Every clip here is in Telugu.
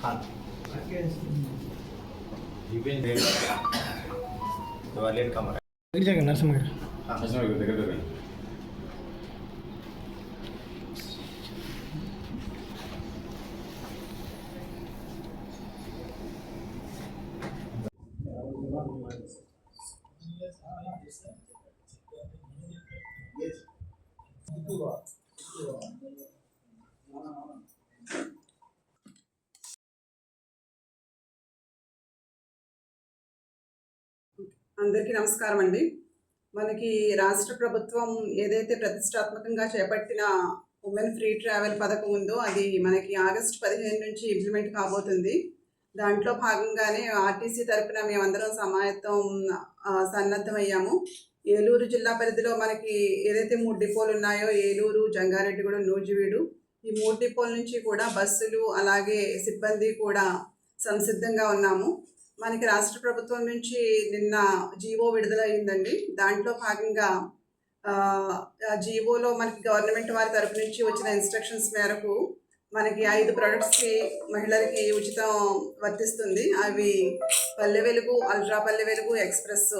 खान वालेट कमरा नरसिंह गाరు దగ్గర అందరికీ నమస్కారం అండి. మనకి రాష్ట్ర ప్రభుత్వం ఏదైతే ప్రతిష్టాత్మకంగా చేపట్టిన ఉమెన్ ఫ్రీ ట్రావెల్ పథకం ఉందో అది మనకి ఆగస్టు 15 నుంచి ఇంప్లిమెంట్ కాబోతుంది. దాంట్లో భాగంగానే ఆర్టీసీ తరపున మేమందరం సన్నద్ధమయ్యాము. ఏలూరు జిల్లా పరిధిలో మనకి ఏదైతే 3 డిపోలు ఉన్నాయో ఏలూరు, జంగారెడ్డిగూడెం, నూజివీడు, ఈ 3 డిపోల నుంచి కూడా బస్సులు అలాగే సిబ్బంది కూడా సంసిద్ధంగా ఉన్నాము. మనకి రాష్ట్ర ప్రభుత్వం నుంచి నిన్న జీవో విడుదలయ్యిందండి. దాంట్లో భాగంగా జీవోలో మనకి గవర్నమెంట్ వారి తరపు నుంచి వచ్చిన ఇన్స్ట్రక్షన్స్ మేరకు మనకి 5 ప్రొడక్ట్స్కి మహిళలకి ఉచితం వర్తిస్తుంది. అవి Palle Velugu, ultra Palle Velugu, express,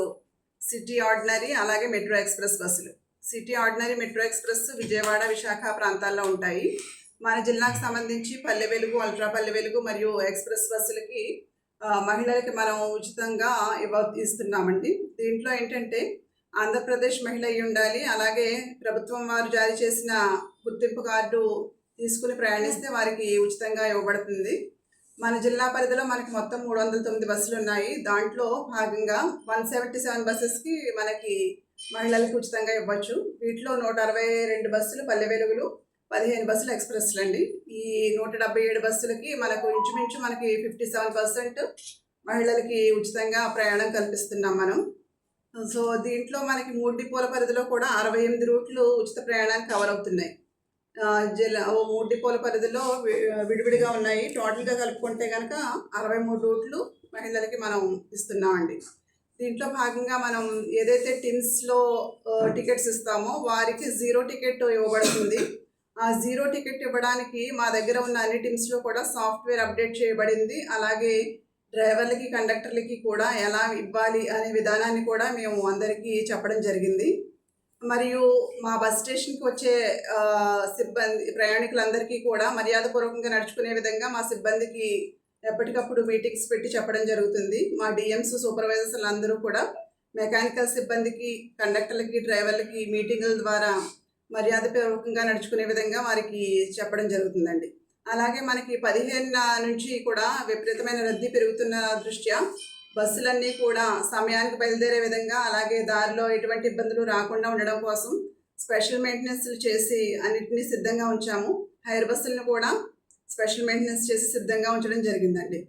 city ordinary అలాగే మెట్రో ఎక్స్ప్రెస్ బస్సులు. City ordinary, metro express Vijayawada, Visakha ప్రాంతాల్లో ఉంటాయి. మన జిల్లాకు సంబంధించి పల్లె వెలుగు, అల్ట్రా పల్లె వెలుగు మరియు ఎక్స్ప్రెస్ బస్సులకి మహిళలకి మనం ఉచితంగా ఇస్తున్నామండి. దీంట్లో ఏంటంటే ఆంధ్రప్రదేశ్ మహిళ అయి ఉండాలి, అలాగే ప్రభుత్వం వారు జారీ చేసిన గుర్తింపు కార్డు తీసుకుని ప్రయాణిస్తే వారికి ఉచితంగా ఇవ్వబడుతుంది. మన జిల్లా పరిధిలో మనకి మొత్తం 309 బస్సులు ఉన్నాయి. దాంట్లో భాగంగా 177 బస్సెస్కి మనకి మహిళలకు ఉచితంగా ఇవ్వచ్చు. వీటిలో 162 బస్సులు పల్లె వెలుగులు, 15 బస్సులు ఎక్స్ప్రెస్లు అండి. ఈ 177 బస్సులకి మనకు ఇంచుమించు మనకి 57% మహిళలకి ఉచితంగా ప్రయాణం కల్పిస్తున్నాం మనం. సో దీంట్లో మనకి 3 డిపోల పరిధిలో కూడా 68 రూట్లు ఉచిత ప్రయాణానికి కవర్ అవుతున్నాయి. 3 డిపోల పరిధిలో విడివిడిగా ఉన్నాయి. టోటల్గా కలుపుకుంటే కనుక 63 రూట్లు మహిళలకి మనం ఇస్తున్నామండి. దీంట్లో భాగంగా మనం ఏదైతే టిమ్స్లో టికెట్స్ ఇస్తామో వారికి 0 టికెట్ ఇవ్వబడుతుంది. ఆ 0 టికెట్ ఇవ్వడానికి మా దగ్గర ఉన్న అన్ని టీమ్స్లో కూడా సాఫ్ట్వేర్ అప్డేట్ చేయబడింది. అలాగే డ్రైవర్లకి, కండక్టర్లకి కూడా ఎలా ఇవ్వాలి అనే విధానాన్ని కూడా మేము అందరికీ చెప్పడం జరిగింది. మరియు మా బస్ స్టేషన్కి వచ్చే సిబ్బంది ప్రయాణికులందరికీ కూడా మర్యాదపూర్వకంగా నడుచుకునే విధంగా మా సిబ్బందికి ఎప్పటికప్పుడు మీటింగ్స్ పెట్టి చెప్పడం జరుగుతుంది. మా డిఎంస్, సూపర్వైజర్స్ అందరూ కూడా మెకానికల్ సిబ్బందికి, కండక్టర్లకి, డ్రైవర్లకి మీటింగుల ద్వారా మర్యాదపూర్వకంగా నడుచుకునే విధంగా వారికి చెప్పడం జరుగుతుందండి. అలాగే మనకి 15 నుంచి కూడా విపరీతమైన రద్దీ పెరుగుతున్న దృష్ట్యా బస్సులన్నీ కూడా సమయానికి బయలుదేరే విధంగా, అలాగే దారిలో ఎటువంటి ఇబ్బందులు రాకుండా ఉండడం కోసం స్పెషల్ మెయింటెనెన్స్లు చేసి అన్నింటినీ సిద్ధంగా ఉంచాము. హైర్ బస్సులను కూడా స్పెషల్ మెయింటెనెన్స్ చేసి సిద్ధంగా ఉంచడం జరిగిందండి.